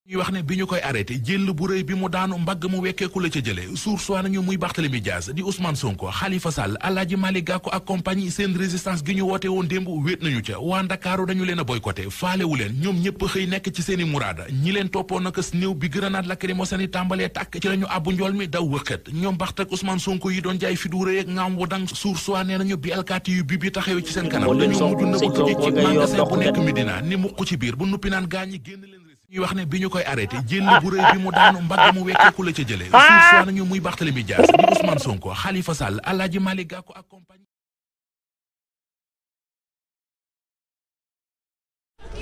ñuy wax ne bi ñu koy arrêté jël bu rëy bi mu daanu mbagg mu wekkeeku la ca jële source waa nañu muy Barthélémy Dias di Ousmane Sonko Khalifa Sall Alaaji Malick Gakou ak compagnie seen résistance gi ñu woote woon démb wéet nañu ca waa Ndakaaru dañu leen a boycotté faalewu leen ñoom ñëpp xëy nekk ci seeni muraada ñi leen toppoon nakas néew bi grenade lacrymogène yi tàmbalee tàkk ci lañu àbbu njool mi daw wëqët ñoom Barth ak Ousmane Sonko yi doon jaay fi du rëy ak ngaam wu dang source waa nee nañu bi alkaati yu bi taxawee ci seen kanam dañu mujj na bu tujj ci magasin bu nekk Médina ni muq ci biir bu nuppi naan gaañi génn leen ñuy wax ne bi ñu koy arrêté jël bu rëy bi mu daanu mbagg mu wekkeeku la ca jële suuf soo nañu muy Barthélémy Dias di Ousmane Sonko Khalifa Sall Alaaji Malick Gakou ak compagnie.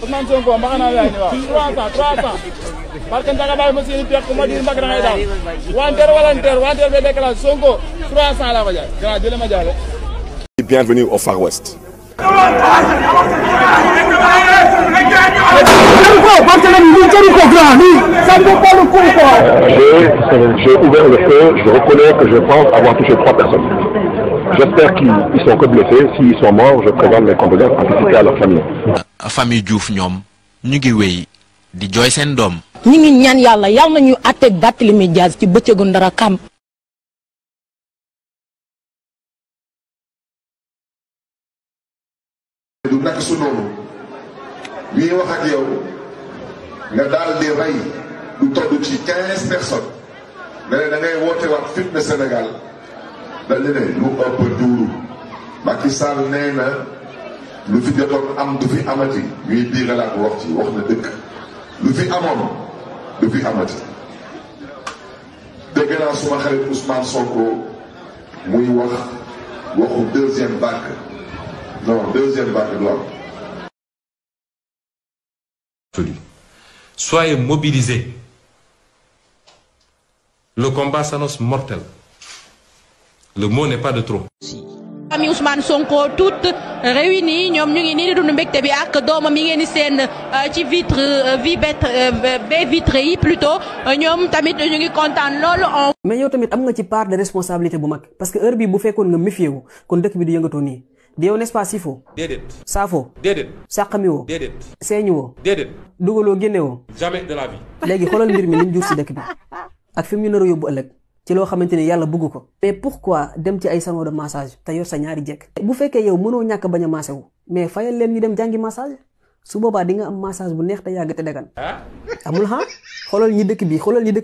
Ousmane Sonko mbaxana yaay ni waaw 300 parce que ndaga bàyyi ma seeni pex ku ma di mbag da ngay daal wanteer be déclaré Sonko 300 la ko jaay gra jële ma jaale. Bienvenue au Far West. J'ai ouvert le feu, je reconnais que je pense avoir touché 3 personnes. J'espère qu'ils sont que blessés. S'ils sont morts, je présente mes condoléances anticipées à leur famille. Famille Diouf ñoom ñu ngi wéy di jooy seen doom. ñi ngi ñaan yàlla nañu àtteeg Barthélémy Dias ci bëccëgu ndara kam. du nekk su noonu ñuy wax ak yow nga daal di rey lu toll ci 15 personnes nga ne da ngay woote waat fitna Sénégal dañ ne lu ëpp duuru Macky Sall nee na lu fi jotoon am du fi amati ñuy diiralaat wax ci wax na dëkk lu fi amoon du fi amati dégg naa suma xarit Ousmane Sonko muy wax waxu deuxième vague. Non, deuxième vague de l'homme. Soyez mobilisés. Le combat s'annonce mortel. Le mot n'est pas de trop. Famille Ousmane Sonko toutes réunies ñoom ñu ngi nii di dund mbégte bi ak doomam yi ngeen di seen ci baie vitrée yi plutôt ñoom tamit ñu ngi kontaan loolu. mais yow tamit am nga ci part de responsabilité bu mag parce que heure bi bu fekkoon nga méfié wu kon dëkk bi di yëngatoo nii. di yow n'est-ce pas sifo déedéet saafo déedéet sàqami woo déedéet seeñu woo déedéet dugaloo génne woo jamais de la vie. léegi xoolal mbir mi li mu jur si dëkk bi ak fi mu ñu nar a yóbbu ëllëg ci loo xamante ni yàlla bëgg ko. mais pourquoi dem ci ay salon de massage te yor sa ñaari jekk bu fekkee yow mënoo ñàkk bañ a massé wu mais fayal leen ñu dem jàngi massage su boobaa di nga am massage bu neex te yàgg te dagan amul ha xoolal ñi dëkk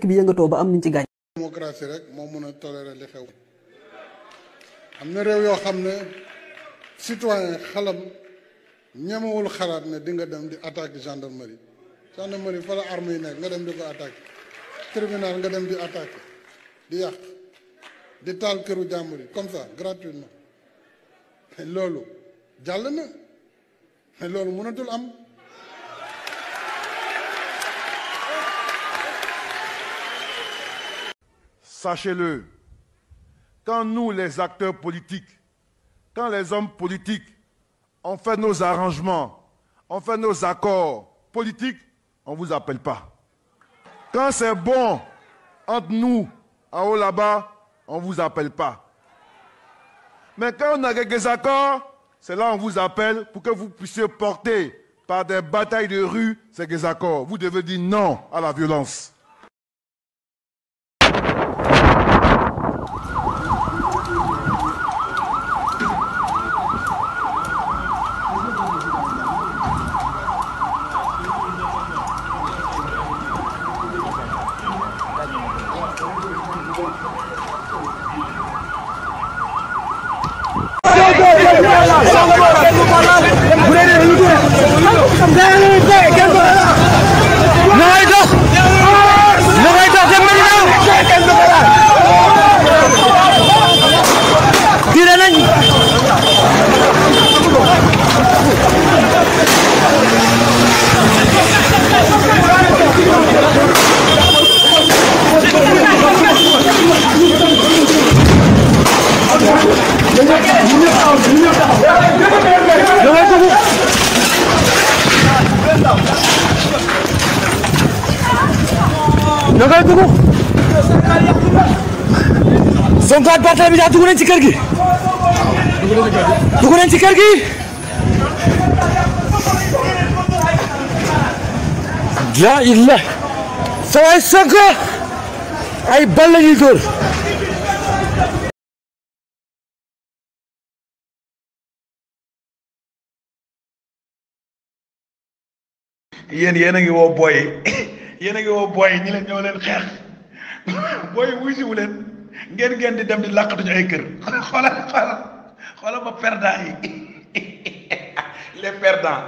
bi yëngatoo ba am ñu ci gaañ. démocratie rek moo mën a tolérer li xew am na réew yoo xam ne citoyen xalam ñemewul xalaat ne di nga dem di attaquer gendarmerie fa la arme yi nekk nga dem di ko attaquer tribunal nga dem di attaquer di yàq di taal këru jàmbur yi comme ça gratuitement mais loolu jàll na mais loolu mënatul am. Sachez-le, quand nous les acteurs politiques, quand les hommes politiques ont fait nos arrangements, ont fait nos accords politiques, on ne vous appelle pas. Quand c'est bon entre nous, en haut là-bas, on ne vous appelle pas. Mais quand on a des accords, c'est là qu'on vous appelle pour que vous puissiez porter par des batailles de rue ces accords. Vous devez dire non à la violence. Sonko ak Barthélémy Dias dugg nañ ci kër gi la sa waay Sonko ay bal la ñuy dóor. yéen a ngi woo booy yéen a ngi woo booy ñi leen ñëw leen xeex booy wuy si wu leen ngeen di dem di làqatuñu ay kër xoolal ba perdant yi les perdants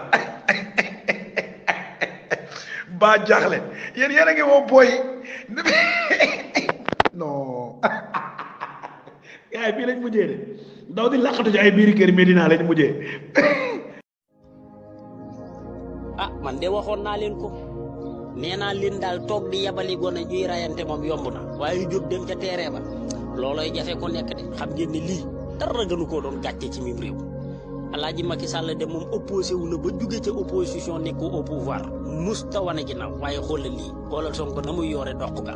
ba jaaxle yéen a ngi woo booy non yaay bii lañ mujjee de daw di làqatuñu ay biiri kër Medina lañ mujjee. ah man de waxoon naa leen ko nee naa leen daal toog di yabali gone ñuy rayante moom yomb na waaye jóg dem ca terrain ba looloy jafe ko nekk de xam ngeen ne lii dara gënu koo doon gàcce ci mim réew Alaaji Macky Sall de moom opposé wu na ba jóge ca opposition nekk au pouvoir musta wane ginnaaw waaye xoolal lii xoolal Sonko na muy yoore dox ga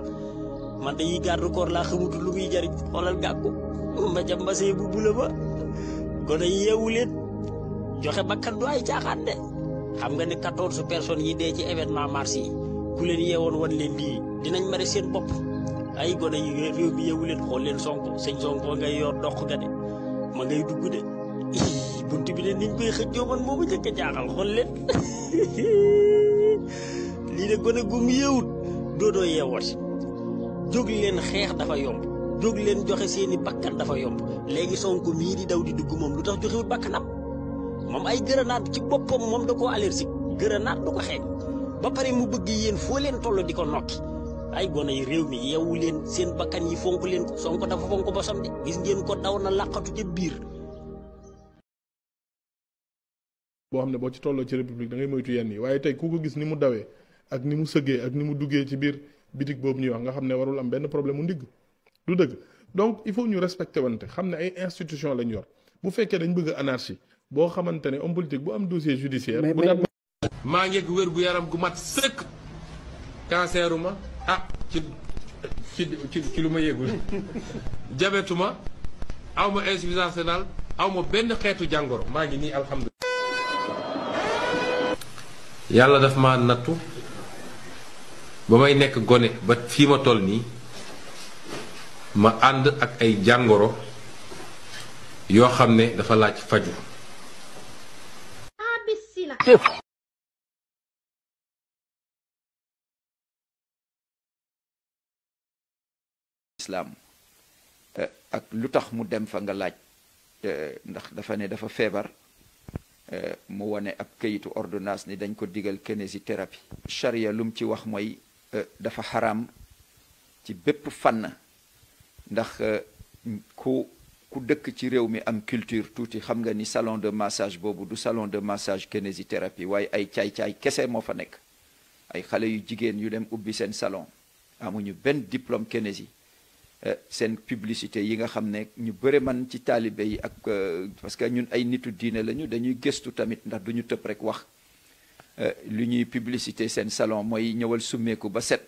man de yi garde corps laa xamutu lu muy jariñ xoolal gàkku ma ca mbasee bu bula ba gone yi yeewu leen joxe bakkan du ay caaxaan de xam nga ne 14 personnes yi dee ci événement mars yi ku leen yeewoon wan leen lii dinañ mare seen bopp ay gone yi réew mi yeewu leen xool leen Sonko sëñ Sonko ngay yor dox ga de ma ngay dugg de bunt bi de niñ koy xëccoo man moomu njëkk a jaaxal xool leen lii de gone gu mu yeewut doodoo yeewooti jóg leen xeex dafa yomb jóg leen joxe seeni bakkan dafa yomb léegi Sonko mii di daw di dugg moom lu tax joxewut bakkanam moom ay grenade ci boppam moom da koo allergique grenade du ko xeeñ ba pare mu bëgg yéen foo leen toll di ko nokki ay gone yi réew mi yeewu leen seen bakkan yi fonk leen ko Sonko dafa fonk bosam de gis ngeen ko daw na làqatu ca biir. boo xam ne boo ci tolloo ci république da ngay moytu yenn yi waaye tey ku ko gis ni mu dawee ak ni mu sëggee ak ni mu duggee ci biir bitig boobu ñuy wax nga xam ne warul am benn problème mu ndigg du dëgg donc il faut ñu respecté wante xam ne ay institution lañ yor bu fekkee dañ bëgg anarchie boo xamante ne homme politique bu am dossier judiciaire. maa ngi wér gu yaram gu mat sëkk. canceru ma ci lu ma yëgul. jabetu ma aw ma insuffisance rénale aw ma benn xeetu jàngoro maa ngi nii alhamdulilah. yàlla daf ma nattu ba may nekk gone ba fii ma toll nii ma ànd ak ay jàngoro yoo xam ne dafa laaj faju. islam ak lu tax mu dem fa nga laaj ndax dafa ne dafa feebar mu wane ab kayitu ordonnance ni dañ ko digal kinésithérapie charia lu mu ci wax mooy dafa xaraam ci bépp fànn ndax ku dëkk ci réew mi am culture tuuti xam nga ni salon de massage boobu du salon de massage kinésithérapie waaye ay caay-caay kese moo fa nekk ay xale yu jigéen yu dem ubbi seen salon amuñu benn diplôme kinési seen publicité yi nga xam ne ñu bëre man ci taalibe yi ak parce que ñun ay nitu diine lañu dañuy gëstu tamit ndax duñu tëb rek wax lu ñuy publicité seen salon mooy ñëwal summeeku ba set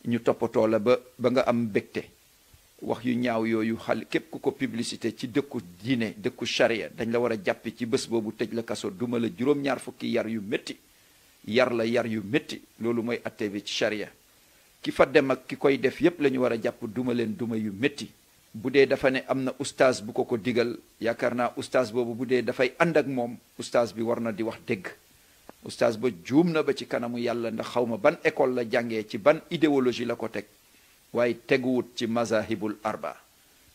ñu toppatoo la ba nga am mbégte wax yu ñaaw yooyu xal képp ku ko publicité ci dëkku diine dëkku charia dañ la war a jàppe ci bés boobu tëj la kaso duma la juróom-ñaar fukki yar yu métti yar yu métti loolu mooy atte bi ci charia ki fa dem ak ki koy def yépp la ñu war a jàpp duma leen duma yu métti bu dee dafa ne am na oustaz bu ko digal yaakaar naa oustaz boobu bu dee dafay ànd ak moom oustaz bi war na di wax dëgg oustaz ba juum na ba ci kanamu yàlla ndax xaw ma ban école la jàngee ci ban idéologie la ko teg waaye teguwut ci mazahibul arba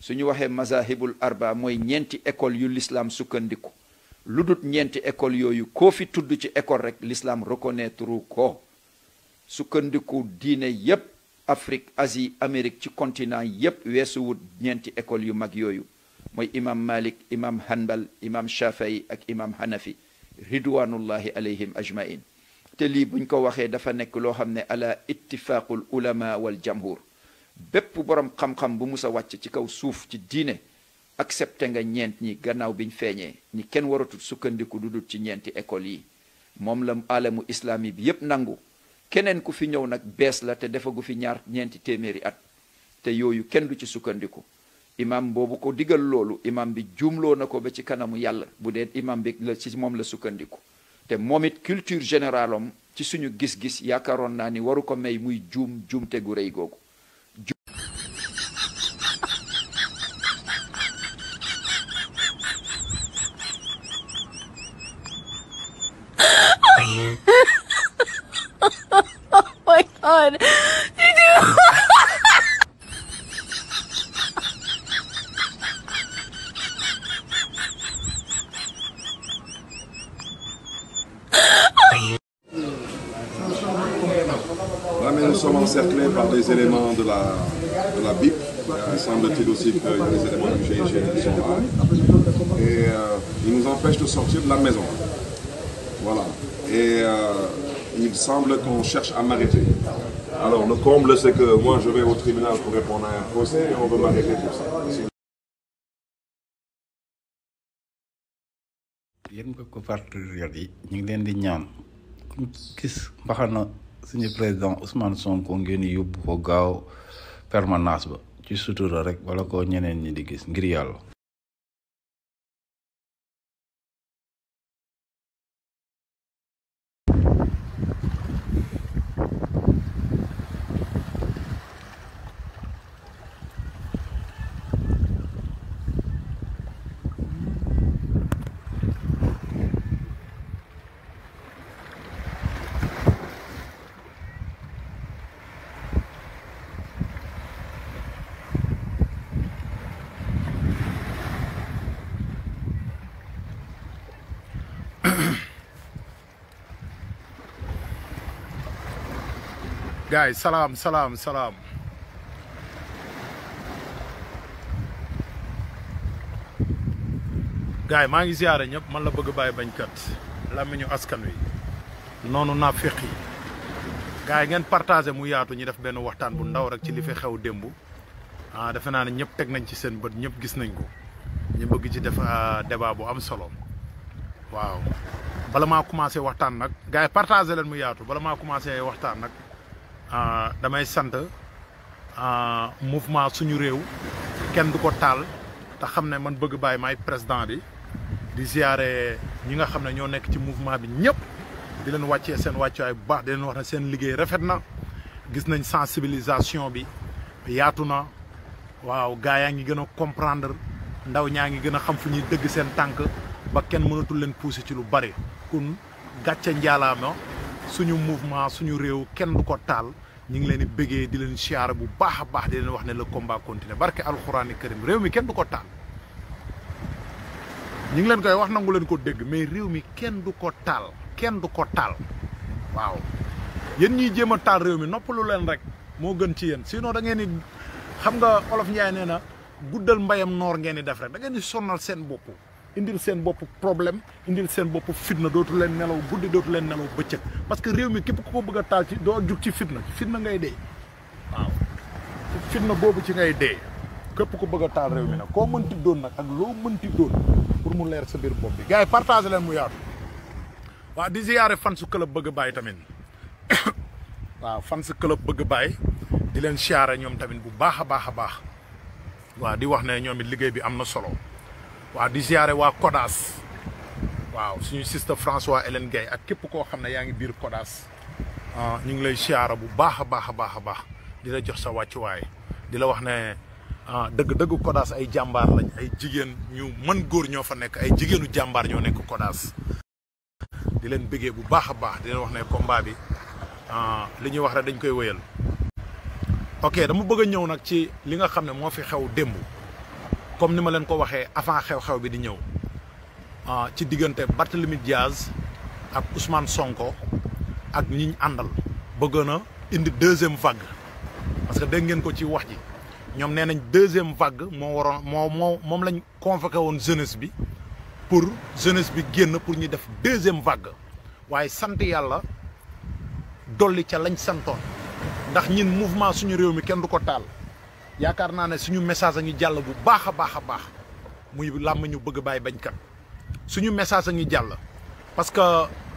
su ñu waxee mazahibul arba mooy ñeenti école yu l'islam sukkandiku lu dut ñeenti école yooyu koo fi tudd ci école rek l'islam reconnaître ko sukkandiku diine yépp Afrique Asie Amérique ci continent yépp weesuwut ñeenti école yu mag yooyu mooy imam Malik imam Hanbal imam Shafii ak imam Hanafi ridwanullahi alayhim ajmain te lii buñ ko waxee dafa nekk loo xam ne ala ittifaqul ulama wal jamhur bépp borom xam-xam bu musa wàcc ci kaw suuf ci diine accepté nga ñeent ñi gannaaw biñ feeñee ñi kenn waratul sukkandiku du dul ci ñeenti école yi moom la alamu islami bi yépp nangu keneen ku fi ñëw nag bees la te defagu fi ñeenti téeméeri at te yooyu kenn du ci sukkandiku imam boobu ko digal loolu imam bi juumloo na ko ba ci kanamu yàlla bu dee imam bi la ci moom la sukkandiku te moom it culture générale am ci suñu gis-gis yaakaaroon naa ni waru ko may muy juumte gu rëy googu. Oh my God. Là, mais nous sommes encerclés par des éléments de la BIP. Il semble-t-il aussi qu'il y a des éléments du GIGN qui sont là. Et ils nous empêchent de sortir de la maison. Voilà. Et il semble qu'on cherche à m'arrêter. Alors le comble, c'est que moi je vais au tribunal pour répondre à un procès et on veut m'arrêter pour ça. yéen mbokku patriotes yi ñu ngi leen di ñaan ku gis mbaxana suñu président Ousmane Sonko ngeen yóbbu ko gaaw permanence ba ci sutura rek wala ko ñeneen ñi di gis ngir yàlla. Guys, salam. Guys, maa ngi ziaré ñep man la bëgg baye bañkat lamiñu askan wi nonu nafiq yi gaay ngeen partager mu yaatu ñi def ben waxtaan bu ndaw rek ci li fi xew dembu defe naa ne ñëpp teg nañ ci seen bët ñëpp gis nañ ko ñu bëgg ci def débat bu am solo waaw bala maa commencé waxtaan nag gars yi partagé leen mu yaatu bala maa commencé waxtaan nag damay sant mouvement suñu réew kenn du ko taal te xam ne man bëgg bàyyi maay président bi di ziare ñi nga xam ne ñoo nekk ci mouvement bi ñëpp di leen wàccee seen wàccuwaay bu baax di leen wax ne seen liggéey rafet na gis nañ sensibilisation bi yaatu na waaw gaa yaa ngi gën a comprendre ndaw ñaa ngi gën a xam fu ñuy dëgg seen tànk ba kenn mënatul leen pousser ci lu bari kun gàcce njaalaama suñu mouvement suñu réew kenn du ko taal ñu ngi leen di bëggee di leen siyaare bu baax a baax di leen wax ne le combat continue barke alxuraani karim réew mi kenn du ko taal ñu ngi leen koy wax nangu leen ko dégg mais réew mi kenn du ko taal waaw yéen ñiy jéem a taal réew mi noppalu leen rek moo gën ci yéen sinon da ngeen di xam nga olof Njaay nee na guddal mbayam noor ngeen di def rek da ngeen di sonnal seen bopp indil seen bopp problème indil seen bopp fitna dootu leen nelaw guddi dootu leen nelaw bëccëg parce que réew mi képp ku ko bëgg a taal ci doo jug ci fitna ngay dee waaw fitna boobu ci ngay dee képp ku bëgg a taal réew mi nag koo mënti doon nag ak loo mënti doon pour mu leer sa biir bopp bi gars yi partagé leen mu yaatu waaw di ziyaare fan su club bëgg bàyyi tamit waaw fan su club bëgg bàyyi di leen siyaare ñoom tamit bu baax a baax a baax waaw di wax ne ñoom it liggéey bi am na solo waaw di ziare waa Kodas waaw suñu sister François Hélène Gueye ak képp koo xam ne yaa ngi biir Kodas ñu ngi lay siyaara bu baax a baax a baax a baax di la jox sa wàccuwaay di la wax ne dëgg-dëgg Kodas ay jàmbaar lañ ay jigéen ñu mën góor ñoo fa nekk ay jigéenu jàmbaar ñoo nekk Kodas di leen bëggee bu baax a baax di leen wax ne combat bi li ñuy wax rek dañ koy wëyal ok dama bëgg a ñëw nag ci li nga xam ne moo fi xew démb comme ni ma leen ko waxee avant xew-xew bi di ñëw ci diggante Barthélémy Diaz ak Ousmane Sonko ak ñi ñu àndal bëgg na indi deuxième vague parce que dégg ngeen ko ci wax ji ñoom nee nañ deuxième vague moo waroon moom lañ convoqué woon jeunesse bi pour jeunesse bi génn pour ñu def deuxième vague waaye sant yàlla dolli ca lañ santoon ndax ñin mouvement suñu réew mi kenn du ko taal yaakaar naa ne suñu message a ngi jàll bu baax a baax a baax muy làmm ñu bëgg bàyyi bañkat suñu message a ngi jàll parce que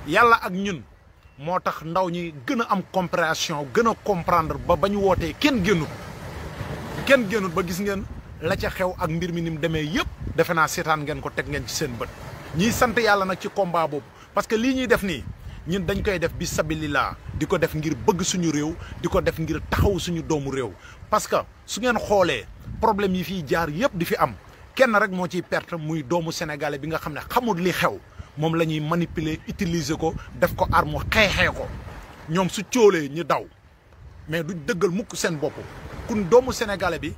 yàlla ak ñun moo tax ndaw ñi gën a am compréhension gën a comprendre ba ñu wootee kenn génnut ba gis ngeen la ca xew ak mbir mi ni mu demee yëpp defe naa seetaan ngeen ko teg ngeen ci seen bët ñiy sant yàlla nag ci combat boobu parce que lii ñuy def nii ñun dañ koy def bi sabilillah di ko def ngir bëgg suñu réew di ko def ngir taxaw suñu doomu réew parce que su ngeen xoolee problème yi fiy jaar yëpp di fi am kenn rek moo ciy perte muy doomu sénégalais bi nga xam ne xamul li xew moom la ñuy manipuler utiliser ko def ko arme xeexee ko ñoom su cóolee ñu daw mais du dëggal mukk seen bopp kun doomu sénégalais bi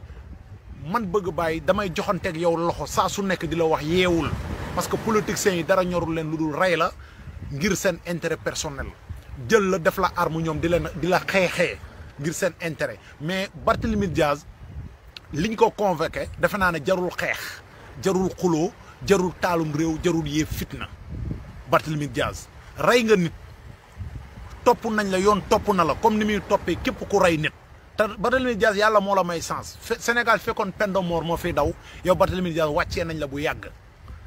man bëgg bàyyi damay joxanteeg yow loxo saa su nekk di la wax yeewul parce que politiciens yi dara ñorul leen lu dul rey la ngir seen intérêt personnel jël la def la arme ñoom di la xeexee ngir seen intérêt mais Barthélémy Dias liñ ko convoqué defe naa ne jarul xeex jarul xuloo jarul taalum réew jarul yee fitna Barthélémy Dias rey nga nit topp nañ la yoon topp na la comme ni muy toppee képp ku rey nit te Barthélémy Dias yàlla moo la may sens Sénégal fekkoon peine de mort moo fiy daw yow Barthélémy Dias wàccee nañ la bu yàgg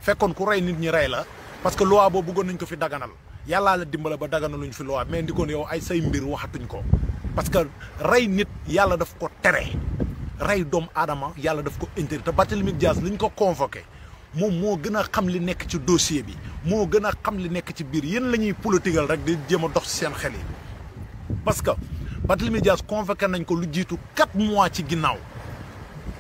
fekkoon ku rey nit ñi rey la parce que loi boobu bëggoon nañ ko fi daganal yàllaa la dimbale ba daganaluñ fi loi mais ndikoon yow ay say mbir waxatuñ ko parce que rey nit yàlla daf ko tere rey doomu aadama yàlla daf ko interdit te Barthélémy Dias liñ ko convoqué moom moo gën a xam li nekk ci dossier bi moo gën a xam li nekk ci biir yéen la ñuy politigal rek di jéem a dox ci seen xel yi parce que Barthélémy Dias convoqué nañ ko lu jiitu 4 mois ci ginnaaw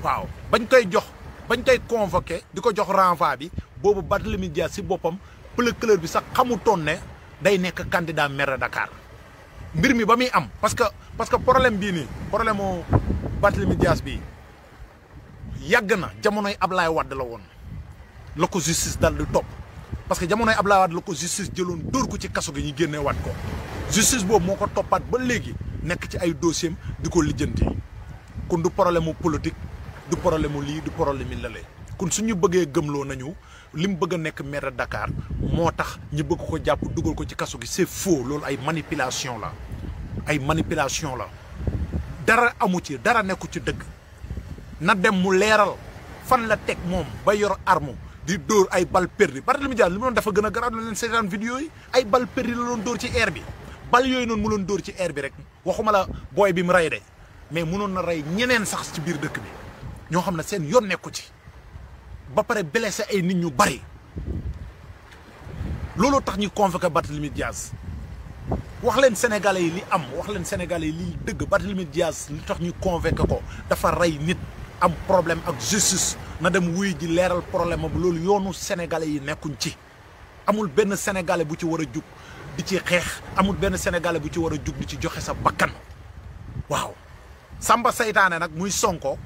waaw bañ koy convoqué di ko jox renvoi bi boobu Barthélémy Dias si boppam procureur bi sax xamutoon ne day nekk candidat maire de Dakar mbir mi ba muy am parce que problème bii nii problème mu Barthélémy Dias bii yàgg na jamonoy Ablaye Wade la woon la ko justice dal di topp parce que jamonoy Ablaye Wade la ko justice jëloon dóor ko ci kaso gi ñu génnee waat ko justice boobu moo ko toppaat ba léegi nekk ci ay dossier di ko lijjanti kon du problème mu politique du problème mu lii du problème mi lale kon suñu bëggee gëmloo nañu li mu bëgg a nekk maire de Dakar moo tax ñu bëgg ko jàpp dugal ko ci kaso gi c'est faux loolu ay manipulation la dara amu ci dara nekku ci dëgg na dem mu leeral fan la teg moom ba yor arme di dóor ay bal perdu Barthélémy Dias li mu doon dafa gën a garaaw leen seetaan vidéo yi ay bal perdu la doon dóor ci air bi bal yooyu noonu mu doon dóor ci air bi rek waxuma la booy bi mu rey de mais mënoon na rey ñeneen sax ci biir dëkk bi ñoo xam ne seen yoon nekku ci ba pare blessé ay nit ñu bari looloo tax ñu convoqué Barthélémy Dias wax leen sénégalais yi li am wax leen sénégalais yi li dëgg Barthélémy Dias li tax ñu convoqué ko dafa rey nit am problème ak justice na dem wuy ji leeral problème am loolu yoonu sénégalais yi nekkuñ ci amul benn sénégalais bu ci war a jug di ci xeex amul benn sénégalais bu ci war a jug di ci joxe sa bakkan waaw Samba saytaane nag muy Sonko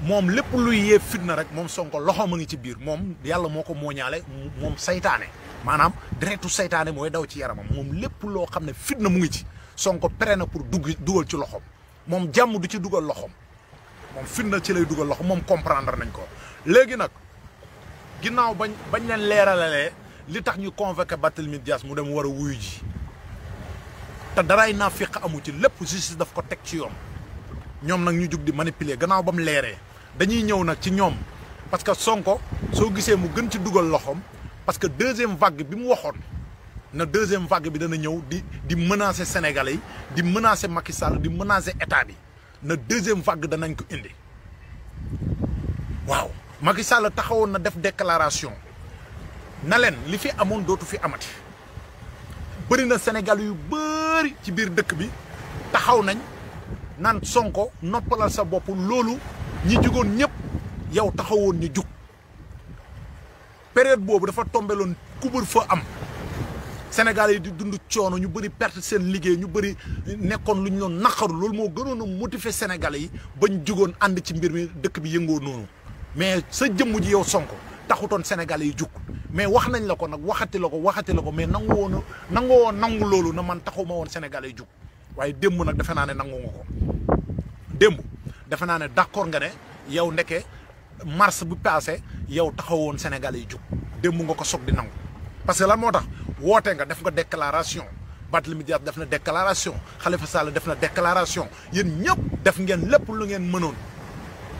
moom lépp luy yee fitna rek moom Sonko loxo ma ngi ci biir moom yàlla moo ko mooñaale moom saytaane maanaam deretu saytaane mooy daw ci yaramam moom lépp loo xam ne fitna mu ngi ci Sonko pere na pour dugal ci loxoom moom jàmm du ci dugal loxoom moom fitna ci lay dugal loxo moom comprendre nañ ko léegi nag ginnaaw bañ leen leeralalee li tax ñu convoqué Barthélémy Dias mu dem war a wuyu ji te daraay naafiq amu ci lépp justice daf ko teg ci yoon ñoom nag ñu jug di manipuler gannaaw ba mu leeree dañuy ñëw nag ci ñoom parce que Sonko soo gisee mu gën ci dugal loxoom parce que deuxième vague bi mu waxoon na deuxième vague bi dana ñëw di menacer Sénégalais yi di menacer Macky Sall di menacer état bi na deuxième vague danañ ko indi waaw Macky Sall taxawoon na def déclaration na leen li fi amoon dootu fi amati bëri na Sénégal yu bëri ci biir dëkk bi taxaw nañ naan Sonko noppalal sa bopp loolu ñi jugoon ñëpp yow taxawoon ñu jug période boobu dafa tombeloon couvre-feu am Sénégal yi di dund coono ñu bëri perte seen liggéey ñu bëri nekkoon lu ñu doon naqaru loolu moo gënoon a motiver Sénégalais yi bañ jugoon ànd ci mbir mi dëkk bi yëngoo noonu mais sa jëmm ji yow Sonko taxutoon Sénégalais yi jug mais wax nañ la ko nag waxati la ko mais nangu loolu na man taxuma woon Sénégalais yi jug waaye démb nag defe naa ne nangu nga ko démb defe naa ne d'accord nga ne yow ndeke mars bu passé yow taxawoon Sénégalais yi jug démb nga ko soog di nangu parce que lan moo tax woote nga def nga déclaration Barthélémy Dias def na déclaration Khalifa Sall def na déclaration yéen ñëpp def ngeen lépp lu ngeen mënoon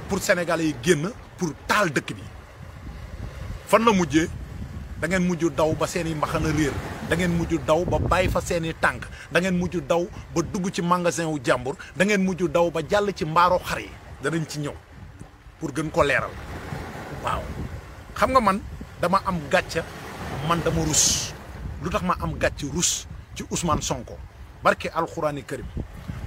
pour Sénégalais yi génn pour taal dëkk bi fan la mujjee da ngeen mujj daw ba seen i mbaxana réer da ngeen mujj daw ba bàyyi fa seen i tànk da ngeen mujj daw ba dugg ci magasin wu jàmbur da ngeen mujj daw ba jàll ci mbaaro xar yi danañ ci ñëw pour gën ko leeral waaw xam nga man dama am gàcca man dama rus lu tax ma am gàcc rus ci Ousmane Sonko barke alxuraani karim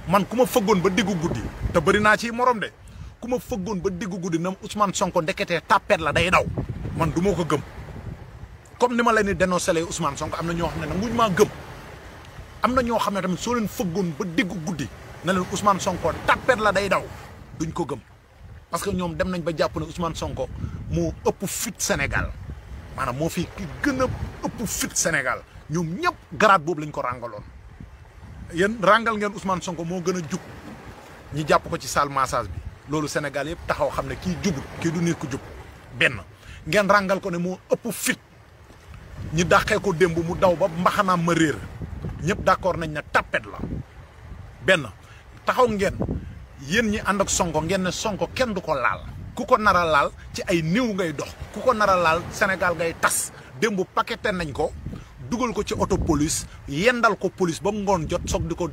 man ku ma fëggoon ba diggu guddi te bëri naa ci morom de ku ma fëggoon ba diggu guddi na Ousmane Sonko ndeketee tapet la day daw man du ma ko gëm comme ni ma leen di dénoncé Ousmane Sonko am na ñoo xam ne nag muñ maa gëm am na ñoo xam ne tamit soo leen fëggoon ba diggu guddi na leen Ousmane Sonko tapet la day daw duñ ko gëm parce que ñoom dem nañ ba jàpp ne Ousmane Sonko moo ëpp fit Sénégal maanaam moo fi ki gën a ëpp fit Sénégal ñoom ñëpp garaat boobu lañ ko ràngaloon yéen ràngal ngeen Ousmane Sonko moo gën a jub ñi jàpp ko ci salle massage bi loolu Sénégal yëpp taxaw xam ne kii jubut kii du nit ku jub benn ngeen ràngal ko ne moo ëpp fit ñi dàqee ko démb mu daw ba mbaxanaam ma réer ñëpp d'accord nañ ne tapet la benn taxaw ngeen yéen ñi ànd ak Sonko ngeen ne Sonko kenn du ko laal ku ko nar a laal ci ay néew ngay dox ku ko nar a laal Sénégal ngay tas démb paqueté nañ ko dugal ko ci auto police yendal ko police ba ngoon jot soog di ko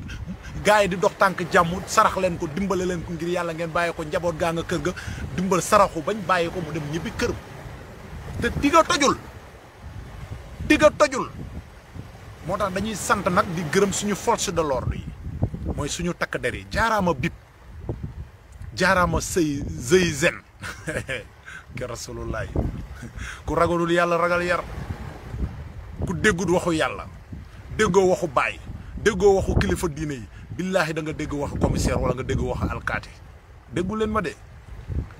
gars yi di dox tànk jàmm sarax leen ko dimbale leen ko ngir yàlla ngeen bàyyi ko njaboot gaa nga kër ga dimbal saraxu bañ bàyyi ko mu dem ñibbi kër te digga tojul moo tax dañuy sant nag di gërëm suñu force de l'ordre yi mooy suñu takk der yi jaaraama bip jaaraama zëy zen ke rasulullah ku ragalul yàlla ragal yar ku déggut waxu yàlla déggoo waxu baay déggoo waxu kilifa diine yi billaahi da nga dégg waxu commissaire wala nga dégg waxu alkaati déggu leen ma de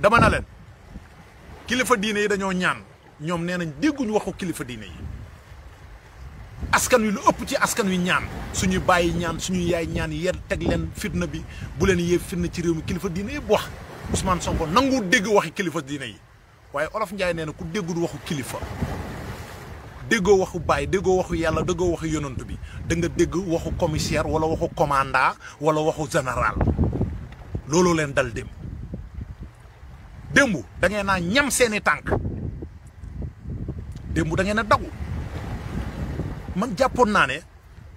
dama na leen kilifa diine yi dañoo ñaan ñoom nee nañ dégguñu waxu kilifa diine yi askan wi lu ëpp ci askan wi ñaan suñu bàyyi ñaan suñu yaay ñaan yer teg leen fitna bi bu leen yee fitna ci réew mi kilifa diine yëpp wax Ousmane Sonko nangu dégg waxi kilifa diine yi waaye Olof Njaay nee na ku déggul waxu kilifa déggoo waxu baay déggoo waxu yàlla déggoo waxu yonantu bi da nga dégg waxu commissaire wala waxu commandant wala waxu général looloo leen dal démb da ngeen naa ñam seeni tànk démb da ngeen a daw man jàppoon naa ne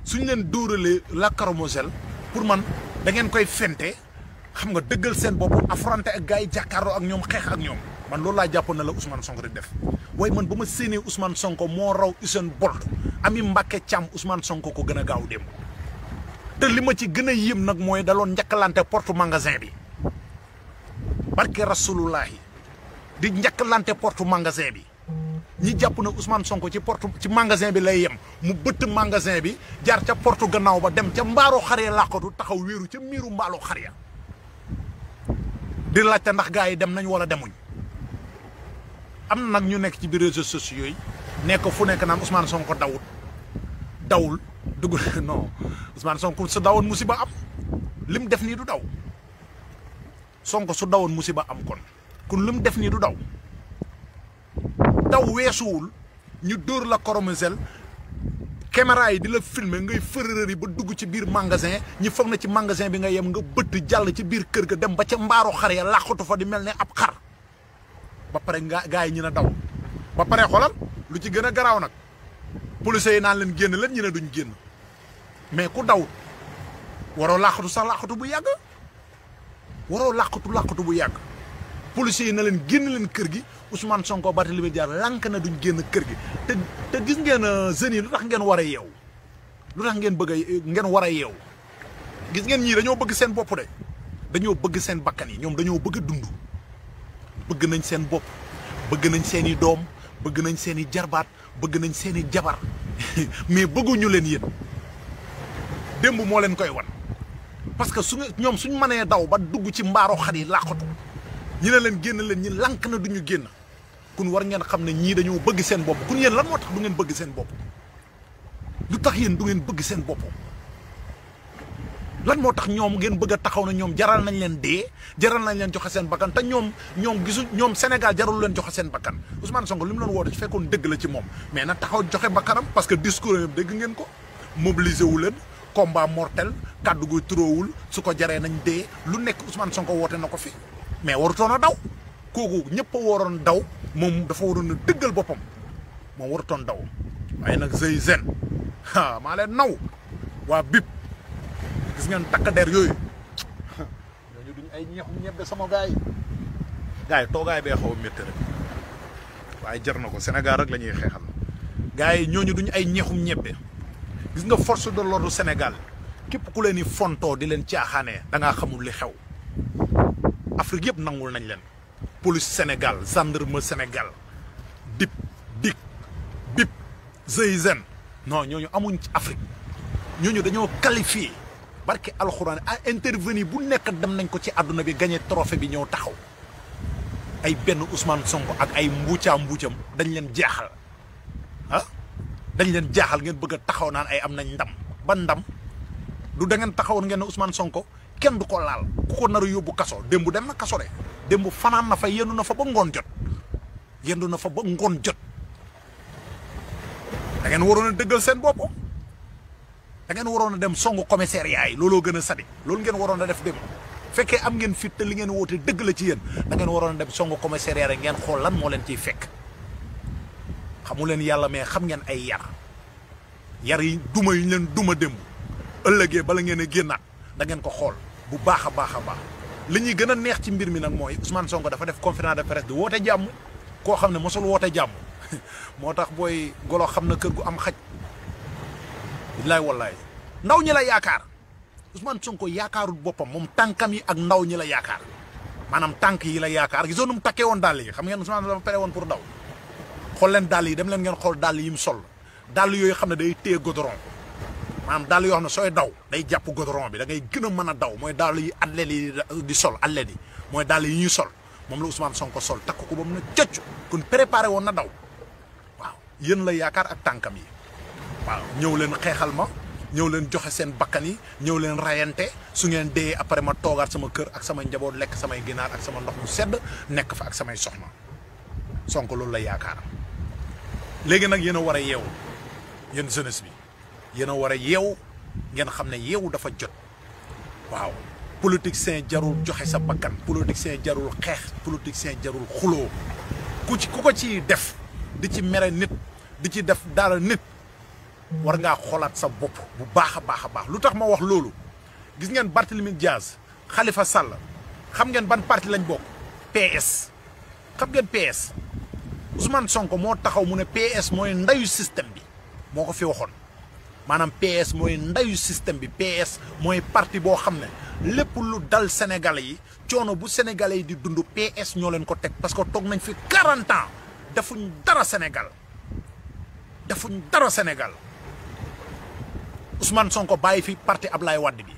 suñ leen dóoralee lacrymogène pour man da ngeen koy fente xam nga dëggal seen bopp affronté ak gars yi jàkkaarloo ak ñoom xeex ak ñoom man loolu laa jàppoon na la Ousmane Sonko di def waaye man ba ma séenee Ousmane Sonko moo raw Usain Bolt Ami Mbacke Thiam Ousmane Sonko ko gën a gaaw démb te li ma ci gën a yéem nag mooy daloon njëkkalante porte magasin bi barke rasulullahi di njëkkalante porte magasin bi ñi jàpp na Ousmane Sonko ci magasin bi lay yem mu bëtt magasin bi jaar ca porte gannaaw ba dem ca mbaaroo xaree làqatu taxaw wéeru ca miiru mbaaloo xar ya di laajte ndax gars yi dem nañ wala demuñ am na nag ñu nekk ci biir réseaux sociaux yi nekk fu nekk naan Ousmane Sonko dawul dugg non Ousmane Sonko su dawoon musiba am lim def nii du daw Sonko su dawoon musiba am kon lim def nii du daw weesuwul ñu dóor la coromesel caméra yi di la filmer ngay fërërëri ba dugg ci biir magasin ñi foog na ci magasin bi nga yem nga bëtt jàll ci biir kër ga dem ba ca mbaaro xar ya làqatu fa di mel ne ab xar ba pare gaa yi ñu ne daw ba pare xoolal lu ci gën a garaaw nag police yi naan leen génn leen ñu ne duñ génn mais ku daw waroo làqatu sax làqatu bu yàgg waroo làqatu bu yàgg police yi na leen génn leen kër gi Ousmane Sonko Barthélémy Dias lank na duñ génn kër gi te gis ngeen jeunes yi lu tax ngeen war a yeew lu tax ngeen ngeen war a yeew gis ngeen ñii dañoo bëgg seen bopp de dañoo bëgg seen bakkan yi ñoom dañoo bëgg a dund bëgg nañ seen bopp bëgg nañ seen i doom bëgg nañ seen i jarbaat bëgg nañ seen i jabar mais bëgguñu leen yéen démb moo leen koy wan parce que ñoom suñ mënee daw ba dugg ci mbaaro xar yi làqatu ñi ne leen génn leen ñi lank na duñu génn kun war ngeen xam ne ñii dañoo bëgg seen bopp kun yéen lan moo tax du ngeen bëgg seen bopp lu tax yéen du ngeen bëgg seen bopp lan moo tax ñoom ngeen bëgg a taxaw na ñoom jaral nañ leen dee jaral nañ leen joxe seen bakkan te ñoom Sénégal jarul leen joxe seen bakkan Ousmane Sonko li mu leen woote su fekkoon dëgg la ci moom mais na taxaw joxe bakkanam parce que discours yëpp dégg ngeen ko mobiliser wu leen combat mortel kàddu guy turoowul su ko jaree nañ dee lu nekk Ousmane Sonko woote na ko fi mais warutoon a daw kooku ñëpp a waroon daw moom dafa waroon a dëggal boppam moom warutoon daw waaye nag zëy zen maa leen naw waa bip gis ngeen takk der yooyu ñooñu duñ ay ñeexum ñebbe sama gaay yi toogaay bee xaw a métti rek waaye jar na ko Sénégal rek la ñuy xeexal gars yi ñooñu duñ ay ñeexum ñebbe gis nga force de l'ordre Sénégal képp ku leen di fontoo di leen caaxaanee da ngaa xamul li xew Afrique yëpp nangul nañ leen police Sénégal gendarme Sénégal dip dik bip GIGN non ñooñu amuñ ci Afrique ñooñu dañoo qualifié barke alxuraan à intervenir bu nekk dem nañ ko ci àdduna bi gagné trophée bi ñëw taxaw ay benn Ousmane Sonko ak ay mbuucam dañ leen jaaxal dañ leen jaaxal ngeen bëgg a taxaw naan ay am nañ ndam ban ndam du da ngeen taxawoon ngeen ne Ousmane Sonko kenn du ko laal ku ko nar a yóbbu kaso démb dem na kaso de démb fanaan na fa yendu na fa ba ngoon jot da ngeen waroon a dëggal seen bopp da ngeen waroon a dem songu commissariat yi looloo gën a sadik loolu ngeen waroon a def dem fekkee am ngeen fit te li ngeen woote dëgg la ci yéen da ngeen waroon a dem songu commissariat yi ngeen xool lan moo leen ciy fekk xamu leen yàlla mais xam ngeen ay yar yi duma yu ñu leen duma démb ëllëgee bala ngeen a génnaat da ngeen ko xool bu baax a baax li ñuy gën a neex ci mbir mi nag mooy Ousmane Sonko dafa def conférence de presse di woote jàmm koo xam ne mosul woote jàmm moo tax booy golo xam na kër gu am xaj billaay wallaay ndaw ñi la yaakaar Ousmane Sonko yaakaarul boppam moom tànkam yi ak ndaw ñi la yaakaar maanaam tànk yi la yaakaar gisoon nu mu takkee woon dàll yi xam ngeen Ousmane dafa pare woon pour daw xool leen dàll yi dem leen ngeen xool dàll yi mu sol dàll yooyu xam ne day téye goudron maanaam dàll yoo xam ne sooy daw day jàpp goudron bi da ngay gën a mën a daw mooy dàll yi athlètes yi di sol athlètes yi mooy dàll yi ñuy sol moom la Ousmane Sonko sol takk ko ba mu ne cocc kon préparé woon na daw waaw yéen la yaakaar ak tànkam yi waaw ñëw leen xeexal ma ñëw leen joxe seen bakkan yi ñëw leen rayante su ngeen dee après ma toogaat sama kër ak samay njaboot lekk samay ginaar ak sama ndox mu sedd nekk fa ak samay soxna Sonko loolu la yaakaar léegi nag yéen a war a yeewu yéen jeunesse bi yéen a war a yeewu ngeen xam ne yeewu dafa jot waaw politicien jarul joxe sa bakkan politicien jarul xeex politicien jarul xuloo ku ko ci def di ci mere nit di ci def dara nit war ngaa xoolaat sa bopp bu baax a baax lu tax ma wax loolu gis ngeen Barthélémy Diaz Khalifa Sall xam ngeen ban parti lañ bokk PS xam ngeen PS Ousmane Sonko moo taxaw mu ne PS mooy ndayu système bi moo ko fi waxoon maanaam PS mooy ndayu système bi PS mooy parti boo xam ne lépp lu dal Sénégalais yi coono bu Sénégalais yi di dund PS ñoo leen ko teg parce que toog nañ fi 40 ans defuñ dara Sénégal Ousmane Sonko bàyyi fi parti Ablaye Wade bi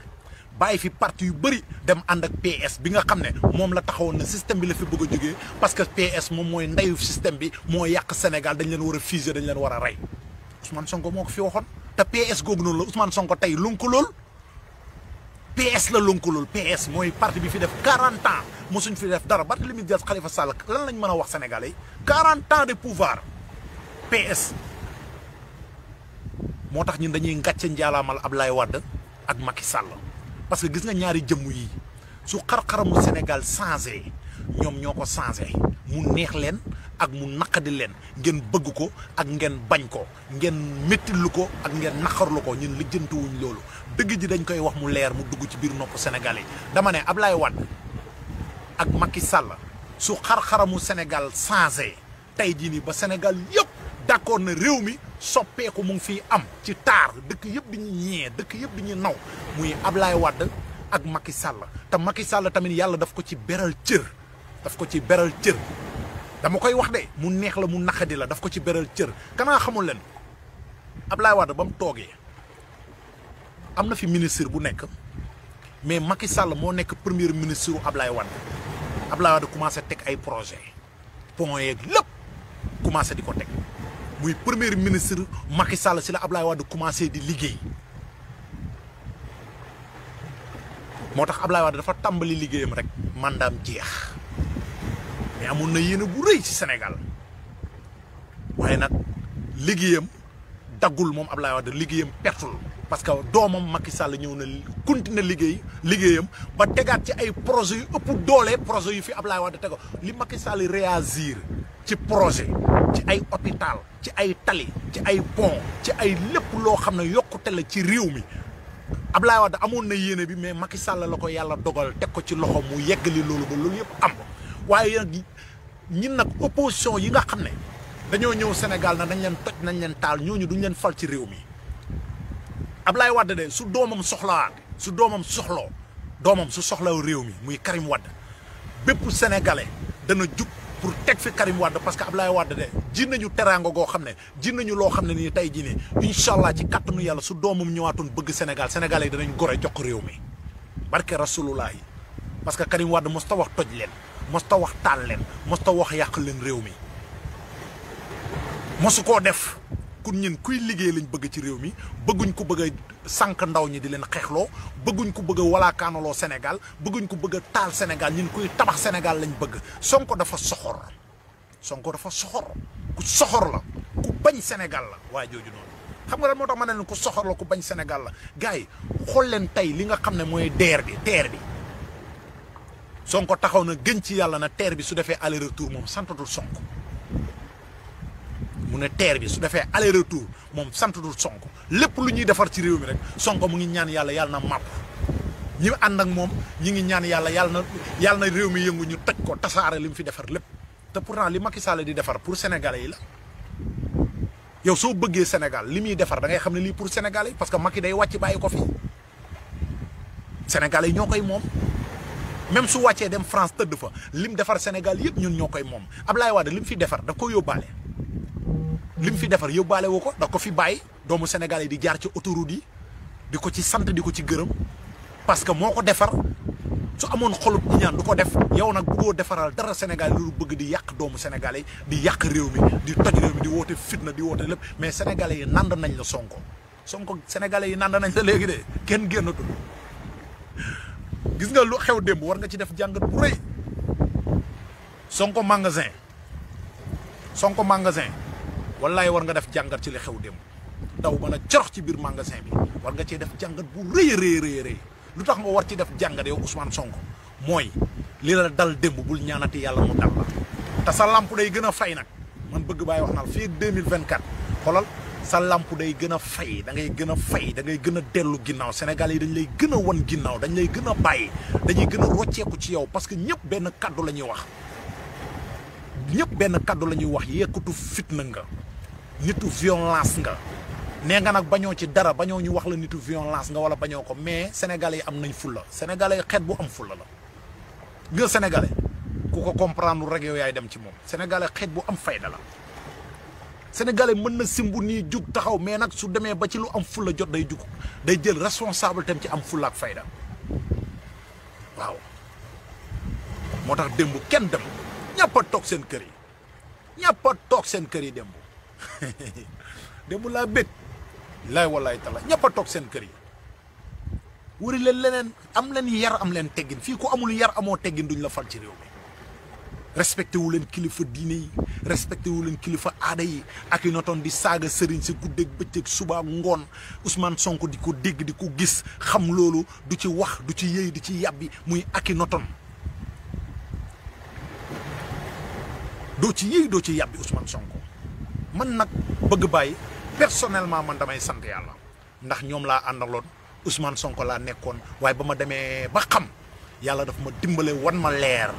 bàyyi fi parti yu bëri dem ànd ak PS bi nga xam ne moom la taxawoon ne système bi la fi bëgg a jógee parce que PS moom mooy ndeyu système bi moo yàq Sénégal dañ leen war a fuser dañ leen war a rey Ousmane Sonko moo ko fi waxoon te PS googu noonu la Ousmane Sonko tey lunku lool PS la lunku lool PS mooy parti bi fi def 40 ans mosuñ fi def dara Barthélémy Dias Khalifa Sall lan lañ mën a wax Sénégalais 40 ans de pouvoir PS moo tax ñun dañuy ngàcce njaalaamal Ablaye Wade ak Macky Sall parce que gis nga ñaari jëmm yi su xar-xaramu Sénégal changé ñoom ñoo ko changé mu neex leen ak mu naqadi leen ngeen bëgg ko ak ngeen bañ ko ngeen méttilu ko ak ngeen naqarlu ko ñun lijjantiwuñ loolu dëgg ji dañ koy wax mu leer mu dugg ci biir nopp Sénégalais dama ne Ablaye Wade ak Macky Sall su xar-xaramu Sénégal changé tey jii nii ba Sénégal yëpp d'accord na réew mi soppeeku mu ngi fii am ci taar dëkk yëpp di ñu ñee dëkk yëpp di ñu naw muy Ablaye Wade ak Macky Sall te Macky Sall tamit yàlla daf ko ci beral cër dama koy wax de mu neex la mu naqadi la daf ko ci beral cër kanaa xamul leen Ablaye Wade ba mu toogee am na fi ministre bu nekk mais Macky Sall moo nekk premier ministre u Ablaye Wade commencé teg ay projet pont yeeg lépp commencé di ko teg muy premier ministre Macky Sall si la Ablaye Wade commencé di liggéey moo tax Ablaye Wade dafa tàmbali liggéeyam rek mandaam jeex mais amoon na yéene bu rëy ci Sénégal waaye nag liggéeyam daggul moom Ablaye Wade liggéeyam pertul parce que doomam Macky Sall ñëw na continuer liggéeyam ba tegaat ci ay projets yu ëpp doole projet yu fi Ablaye Wade tego li Macky Sall réagir ci projet ci ay hôpital ci ay tali ci ay pont ci ay lépp loo xam ne yokkute la ci réew mi Ablaye Wade amoon na yéene bi mais Macky Sall la ko yàlla dogal teg ko ci loxo mu yeggali loolu ba loolu yëpp am waaye nag ñin nag opposition yi nga xam ne dañoo ñëw Sénégal na dañ leen toj nañ leen taal ñooñu duñ leen fal ci réew mi Ablaye Wade de su doomam soxlaa su doomam soxloo doomam su soxlaw réew mi muy Karim Wade bépp sénégalais dana jug pour teg fi Karim Wade parce que Ablaye Wade de ji nañu teraanga goo xam ne ji nañu loo xam ne nii tey jii nii incha allah ci kattanu yàlla su doomam ñëwaatoon bëgg Sénégal sénégalais yi danañ gore jox ko réew mi barke rasulullah yi parce que Karim Wade mos ta wax toj leen mos ta wax taal leen mos ta wax yàq leen réew mi mosu koo def kun ñun kuy liggéey lañ bëgg ci réew mi bëgguñ ko bëgg a sànq ndaw ñi di leen xeexloo bëgguñ ko bëgg a walaakaanaloo Sénégal bëgguñ ko bëgg a taal Sénégal ñun kuy tabax Sénégal lañ bëgg Sonko dafa soxor Sonko dafa soxor ku soxor la ku bañ Sénégal la waaye jooju noonu xam nga lan moo tax ma ne leen ku soxor la ku bañ Sénégal la gars yi xool leen tey li nga xam ne mooy teer bi Sonko taxaw na gën ci yàlla na teer bi su defee aller retour moom santatul Sonko mu ne teer bi su defee aller retour moom santatul Sonko lépp lu ñuy defar ci réew mi rek Sonko mu ngi ñaan yàlla na màpp ñi ànd ak moom ñi ngi ñaan yàlla na réew mi yëngu ñu toj ko tasaare li mu fi defar lépp te pourtant li Macky Sall di defar pour sénégalais yi la yow soo bëggee Sénégal li muy defar da ngay xam ne lii pour sénégalais yi parce que Macky day wàcc bàyyi ko fi sénégalais yi ñoo koy moom même su wàccee dem France tëdd fa lim defar Sénégal yëpp ñun ñoo koy moom Ablaye Wade lim fi defar daf ko yóbbaale lim fi defar yóbbaale woo ko da ko fi bàyyi doomu Sénégal yi di jaar ci autoroute yi di ko ci sant di ko ci gërëm parce que moo ko defar su amoon xolub ñaan du ko def yow nag bëggoo defaral dara Sénégal yi lu bëgg di yàq doomu Sénégalais yi di yàq réew mi di toj réew mi di woote fitna di woote lépp mais Sénégalais yi nand nañ la Sonko Sénégalais yi nand nañ la léegi de kenn génnatul gis nga lu xew démb war nga ci def jàngat bu rëy Sonko magasin wallaay war nga def jàngat ci li xew démb daw mën a corox ci biir magasin bi war nga cee def jàngat bu rëy lu tax nga war ci def jàngat yow Ousmane Sonko mooy li la dal démb bul ñaanati yàlla mu dal la te sa lamp day gën a fay nag man bëgg bàyyi wax naa fii ak 2024 xoolal sa lamp day gën a fay da ngay gën a fay da ngay gën a dellu ginnaaw Sénégal yi dañ lay gën a wan ginnaaw dañ lay gën a bàyyi dañuy gën a rocceeku ci yow parce que ñëpp benn kaddu la ñuy wax yeekutu fitna nga nitu violence nga nee nga nag bañoo ci dara bañoo ñu wax la nitu violence nga wala bañoo ko mais sénégalais yi am nañ fulla sénégalais xeet bu am fulla la nga sénégalais ku ko comprendre rek yow yaay dem ci moom sénégalais xeet bu am fayda la sénégalais mën na simbu nii jug taxaw mais nag su demee ba ci lu am fulla jot day jug day jël responsable tam ci am fulla ak fayda waaw moo tax démb kenn dem ñëpp a toog seen kër yi démb laa bég laay wallaay tala ñëpp a toog seen kër yi wuri leen leneen am leen yar am leen teggin fii ku amul yar amoo teggin duñ la fal ci réew mi respecté wu leen kilifa diine yi respecté wu leen kilifa aada yi ak i notoon di saaga sëriñ si guddeeg bëccëg suba ngoon Ousmane Sonko di ko dégg di ko gis xam loolu du ci wax du ci yëy di ci yàbbi muy ak i notoon doo ci yëy doo ci yàbbi Ousmane Sonko man nag bëgg bàyyi personnellement man damay sant yàlla ndax ñoom laa àndaloon Ousmane Sonko laa nekkoon waaye ba ma demee ba xam yàlla daf ma dimbale wan ma leer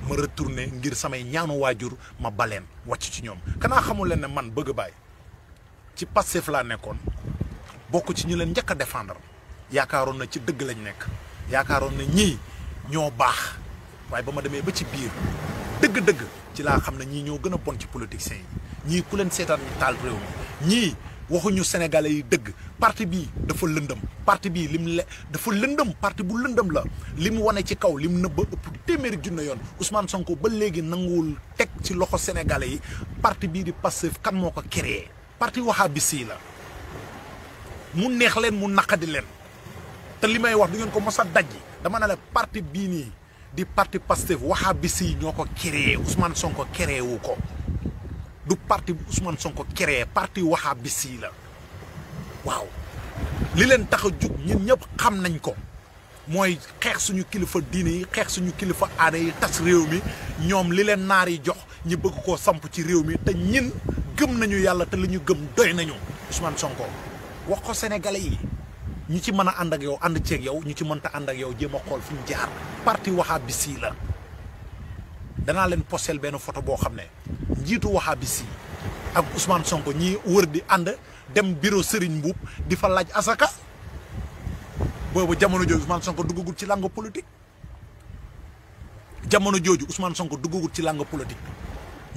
ma retourné ngir samay ñaanu waajur ma baleen wàcc ci ñoom kanaa xamul leen ne man bëgg bàyyi ci Pastef laa nekkoon bokk ci ñu leen njëkk a défendre yaakaaroon na ci dëgg lañ nekk yaakaaroon na ñii ñoo baax waaye ba ma demee ba ci biir dëgg-dëgg ci laa xam ne ñii ñoo gën a bon ci politiciens yi ñii ku leen seetaan ñu taal réew mi ñii waxuñu sénégalais yi dëgg parti bii dafa lëndëm parti bii dafa lëndëm parti bu lëndëm la li mu wane ci kaw li mu nëbba ëpp téeméeri junne yoon Ousmane Sonko ba léegi nanguwul teg ci loxo sénégalais yi parti bii di Pastef kan moo ko créé parti wahabis yi la mu neex leen mu naqadi leen te li may wax du ngeen ko mos a dajji dama ne la parti bii nii di parti Pastef wahabis yi ñoo ko créé Ousmane Sonko créé wu ko du parti Ousmane Sonko créé parti wahabis yi la waaw li leen tax a jug ñun ñëpp xam nañ ko mooy xeex suñu kilifa diine yi xeex suñu kilifa aada yi tas réew mi ñoom li leen naar yi jox ñi bëgg koo samp ci réew mi te ñin gëm nañu yàlla te li ñu gëm doy nañu Ousmane Sonko wax ko sénégalais yi ñi ci mën a ànd ak yow ànd ceeg yow ñu ci mënta ànd ak yow jéem a xool fi ñu jaar parti wahabis yi la danaa leen postel benn photo boo xam ne njiitu wahabis yi ak Ousmane Sonko ñi wër di ànd dem bureau Serigne Mboup di fa laaj asaka boobu jamono jooju Ousmane Sonko duggagul ci langue politique jamono jooju Ousmane Sonko duggagul ci langue politique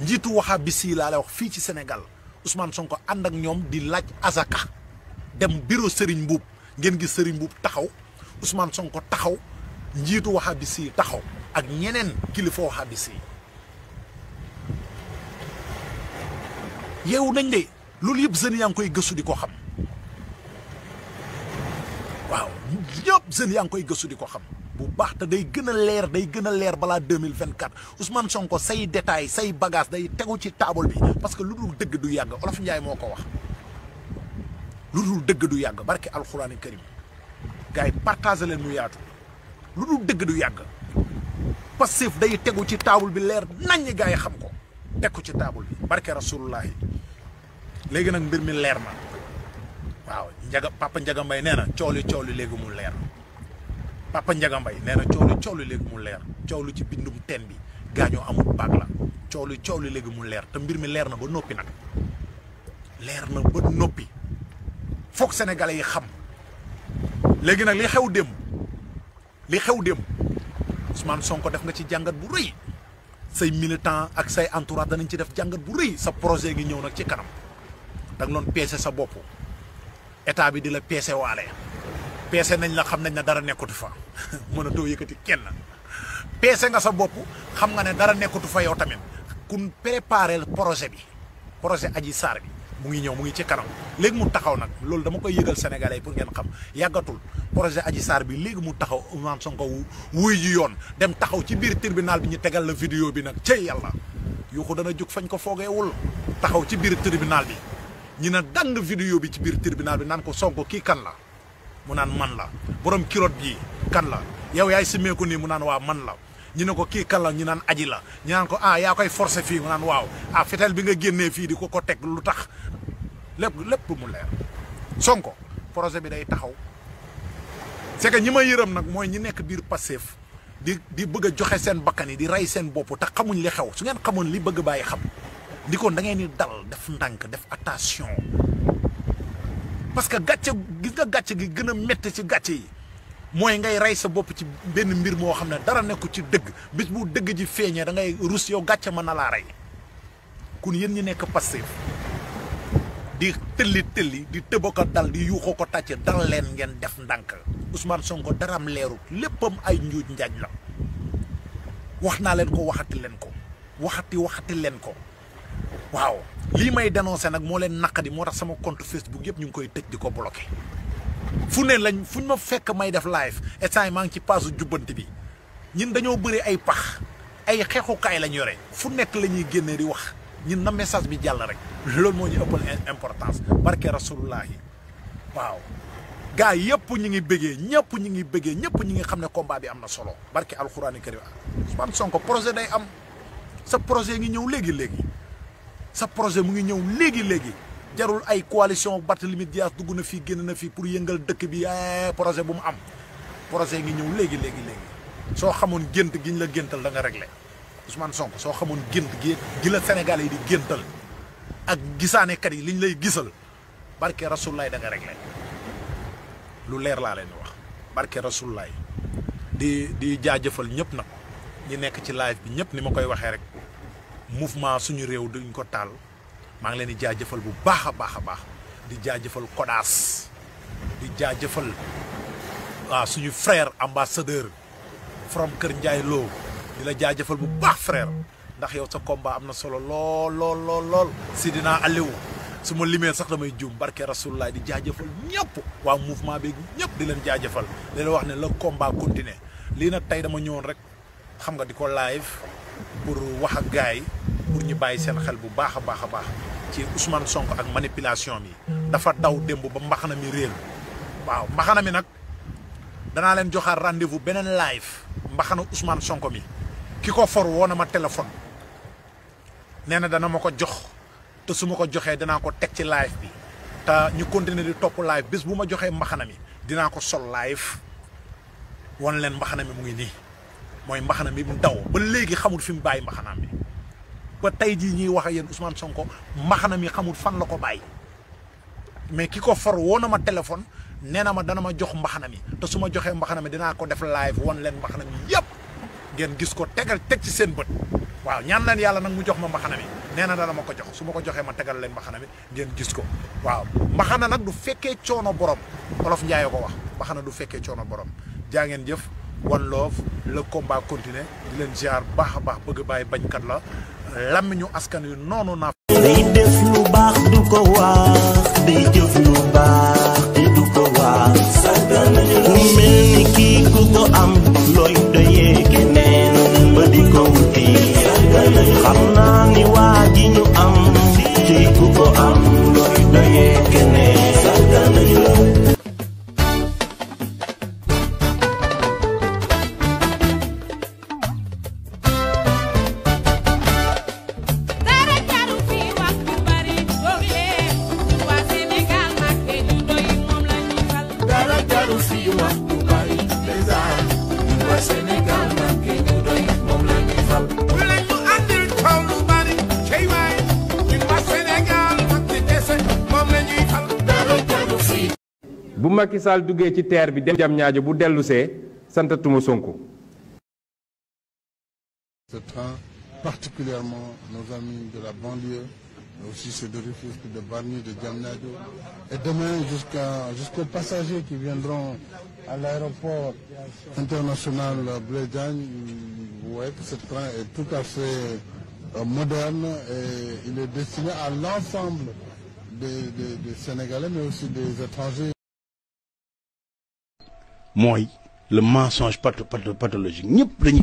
njiitu wahabisi laa lay wax fii ci Sénégal Ousmane Sonko ànd ak ñoom di laaj asaka dem bureau Serigne Mboup ngeen gis Serigne Mboup taxaw Ousmane Sonko taxaw njiitu wahabisi taxaw ak ñeneen kilifa wahabisi yeewu nañ de loolu yëpp jeunes yaa ngi koy gëstu di ko xam waaw ñëpp jeunes yaa ngi koy gëstu di ko xam bu baax te day gën a leer balaa 2024 Ousmane Sonko say détails say bagage day tegu ci table bi parce que lu dul dëgg du yàgg Olof Njaay moo ko wax lu dul dëgg du yàgg barke alxuraani karim gars yi partagé leen mu yaatu lu dul dëgg du yàgg Pastef day tegu ci table bi leer naññi gars yi xam ko teg ko ci table bi barke rasulullahi léegi nag mbir mi leer na waaw Papa Ndiaga Mbaye nee na coow li léegi mu leer Papa Ndiaga Mbaye nee na coow li léegi mu leer coow li ci bindum teen bi gaañoo amul baag la coow li léegi mu leer te mbir mi leer na ba noppi nag leer na ba noppi foog sénégalais yi xam léegi nag li xew démb Ousmane Sonko def nga ci jàngat bu rëy say militant ak say entourage danañ ci def jàngat bu rëy sa projet ngi ñëw nag ci kanam da nga doon peese sa bopp état bi di la peese waale peese nañ la xam nañ ne dara nekkatu fa mën a doo yëkkati kenn peese nga sa bopp xam nga ne dara nekkatu fa yow tamit kun préparer projet Adji Sarr bi mu ngi ñëw mu ngi ci kanam léegi mu taxaw nag loolu dama koy yëgal sénégalais pour ngeen xam yàggatul projet Adji Sarr bi léegi mu taxaw Ousmane Sonko wuy ji yoon dem taxaw ci biir tribunal bi ñu tegal la vidéo bi nag cey yàlla yuuxu dana jóg fañ ko foogeewul taxaw ci biir tribunal bi ñu ne dang vidéo bi ci biir tribunal bi naan ko Sonko kii kan la mu naan man la borom kilote bii kan la yow yaay simeeku nii mu naan waa man la ñu ne ko kii kan la ñu naan aji la ñu naan ko yaa koy forcé fii mu naan waaw fetel bi nga génnee fii di ko teg lu tax lépp mu leer Sonko projet bi day taxaw c'est que ñi ma yërëm nag mooy ñi nekk biir Pastef di bëgg a joxe seen bakkan yi di rey seen bopp te xamuñ li xew su ngeen xamoon li bëgg bàyyi xam di ko da ngeen di dal def ndànk def attention parce que gis nga gàcce gi gën a métti ci gàcce yi mooy ngay rey sa bopp ci benn mbir moo xam ne dara nekku ci dëgg bis bu dëgg ji feeñee da ngay rus yow gàcce mën na laa rey kun yéen ñi nekk Pastef di tëlli di tëba ko dal di yuuxoo ko tàcce dal leen ngeen def ndànk Ousmane Sonko daram leerut léppam ay njuuj njaaj la wax naa leen ko waxati leen ko waaw lii may dénoncé nag moo leen naqadi moo tax sama compte Facebook yëpp ñu ngi koy tëj di ko bloqué fuñ ma fekk may def live instant maa ngi ci paasu jubbanti bi ñun dañoo bëri ay pax ay xeexukaay lañ yore fu nekk la ñuy génnee di wax ñun na message bi jàll rek loolu moo ñu ëppal importance barke rasulullahi waaw gars yëpp ñu ngi bëggee ñëpp ñu ngi xam ne combat bi am na solo barke alxuraani karim Ousmane Sonko projet day am sa projet ngi ñëw léegi sa projet mu ngi ñëw léegi jarul ay coalition Barthélémy Dias dugg na fii génn na fii pour yëngal dëkk bi projet bu mu am projet ngi ñëw léegi soo xamoon gént giñ la géntal da nga réglé Ousmane Sonko soo xamoon gént gi la Sénégal yi di géntal ak gisaanekat yi liñ lay gisal barke rasulullaay da nga réglé lu leer laa leen wax barke rasulullaay di jaajëfal ñëpp nag ñi nekk ci live bi ñëpp ni ma koy waxee rek mouvement suñu réew duñ ko taal maa ngi leen di jaajëfal bu baax a baax di jaajëfal Kodas di jaajëfal suñu frère ambassadeur from Kër Ndiaye Lo di la jaajëfal bu baax frère ndax yow sa combat am na solo lool Sidina Aliou su ma limee sax damay juum barke rasulullah di jaajëfal ñëpp waa mouvement bi ñëpp di leen jaajëfal di leen wax ne le combat continue lii nag tey dama ñëwoon rek xam nga di ko live pour wax ak gars yi pour ñu bàyyi seen xel bu baax a baax ci Ousmane Sonko ak manipulation bi dafa daw démb ba mbaxana mi réer waaw mbaxana mi nag danaa leen joxaat rendez-vous beneen live mbaxana Ousmane Sonko mi ki ko for woo na ma téléphone nee na dana ma ko jox te su ma ko joxee danaa ko teg ci live bi te ñu continuer di topp live bis bu ma joxee mbaxana mi dinaa ko sol live wan leen mbaxana mi mu ngi nii mooy mbaxana mi mu daw ba léegi xamul fi mu bàyyi mbaxanaam bi ba tey jii ñuy wax ak yéen Ousmane Sonko mbaxana mi xamul fan la ko bàyyi mais ki ko for woo na ma téléphone nee na ma dana ma jox mbaxana mi te su ma joxee mbaxana mi dinaa ko def live wan leen mbaxana mi yëpp ngeen gis ko teg ci seen bët waaw ñaan leen yàlla nag mu jox ma mbaxana mi nee na dana ma ko jox su ma ko joxee ma tegal leen mbaxana mi ngeen gis ko waaw mbaxana nag du fekkee coono borom Olof Njaay ko wax mbaxana du fekkee coono borom jaa ngeen jëf one love le combat continue di leen ziar baax a baax bëgg bàyyi bañkat la làmmiñu askan wi noonu naa day def lu baax du ko wax day jëf lu baax te du ko wax sagal nañu ku mel ni kii ku ko am looy doyee keneen ba di ko wuti sagal nañu xam naa ni waa ji ñu am ci ku ko am looy doyee keneen sagal nañu bu Macky Sall duggee ci terre bi dem Diamniadio bu dellusee santatuma Sonko. Ce train, particulièrement nos amis de la banlieue, mais aussi ceux de Rufisque, de Bargny, de Diamniadio, et demain jusqu'aux passagers qui viendront à l'aéroport international Blaise Diagne. Vous voyez que ce train est tout à fait moderne et il est destiné à l'ensemble des Sénégalais, mais aussi des étrangers. mooy le mensonge pathologique ñëpp dañuy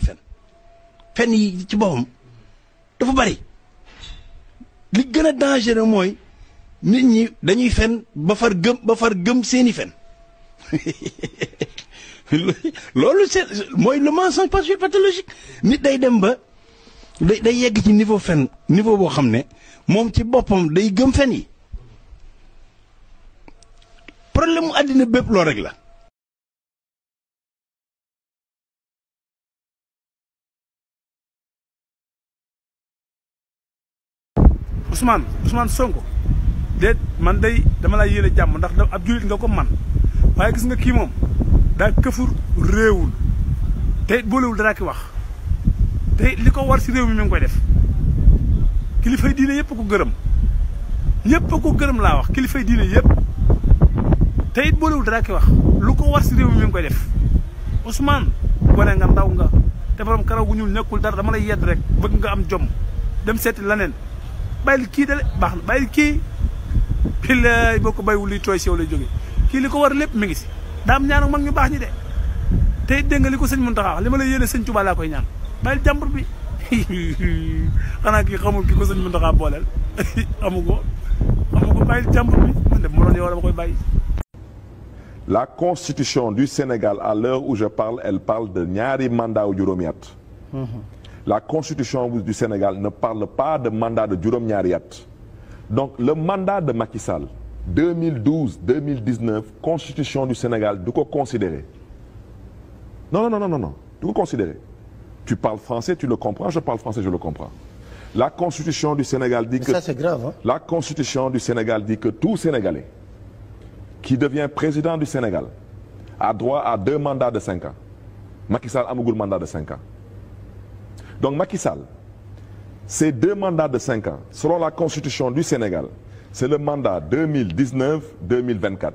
fen yi ci boppam dafa bari li gën a dangereux mooy nit ñi dañuy fen ba far gëm seeni fen loolu c'est mooy le mensonge pathologique nit day dem ba day yegg ci niveau boo xam ne moom ci boppam day gëm fen yi problème mu àddina bépp loolu rek la. Ousmane Sonko déet man day dama lay yéene jàmm ndax ab jullit nga ko man waaye gis nga kii moom daa këfur réewul te boolewul dara ki wax te li ko war si réew mi ngi koy def kilifay diine yëpp ko gërëm laa wax kilifay diine yëpp te it boolewul dara ki wax lu ko war si réew mi ngi koy def Ousmane gone nga ndaw nga te borom karaw gu ñuul nekkul dara dama lay yedd rek bëgg nga am jom dem seeti leneen bàyyil kii dale baax na bàyyil kii billaay boo ko bàyyiwul liy tooy si yow lay jógee kii li ko war lépp mi ngi si daa am ñaan ak mag ñu baax ñi de te it dégg nga li ko sëñ Mountakha wax li ma lay yéene sëñ Touba laa koy ñaan bàyyil jàmbur bi xanaa kii xamul ki ko sëñ Mountakha booleel xamu ko bàyyil jàmbur bi man de mu doon yow dama koy bàyyi. La constitution du Sénégal à l'heure où je parle elle parle de ñaari mandat wu juróomi at. La constitution du Sénégal ne parle pas de mandat de juróom-ñaari at. Donc le mandat de Macky Sall 2012-2019 constitution du Sénégal du ko considérer. Non du ko considérer. Tu parles français, tu le comprends, je parle français, je le comprends. La constitution du Sénégal dit que ça c'est grave, hein? La constitution du Sénégal dit que tout Sénégalais qui devient président du Sénégal a droit à 2 mandats de 5 ans. Macky Sall amagul mandat de 5 ans. Donc Macky Sall, ces 2 mandats de 5 ans, selon la constitution du Sénégal, c'est le mandat 2019-2024,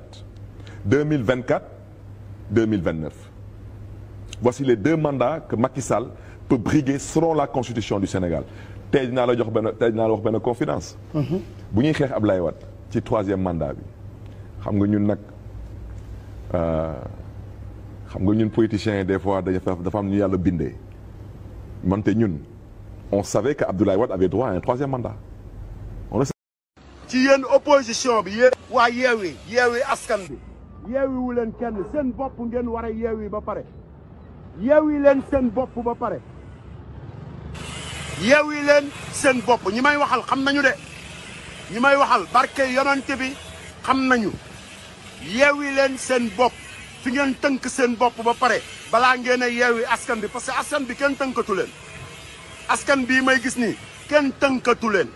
2024-2029. Voici les 2 mandats que Macky Sall peut briguer selon la constitution du Sénégal. tey dinaa la wax benn confidence. bu ñuy xeex Ablaye Wade ci 3e mandat bi xam nga ñun nag xam nga ñun politiciens yi des fois dafa am ñu yàlla bindee. Mante ñun on savait que Abdoulaye Wade avait droit à un 3e mandat. ci yéen opposition bi yéen waa yeewi askan bi yeewiwu leen kenn seen bopp ngeen war a yeewi ba pare yeewi leen seen bopp ba pare yeewi leen seen bopp ñi may waxal xam nañu de ñi may waxal barke yonante bi xam nañu yeewi leen seen bopp fi ngeen tënk seen bopp ba pare balaa ngeen a yeewi askan bi parce que askan bi kenn tënkatu leen askan bii may gis nii kenn tënkatu leen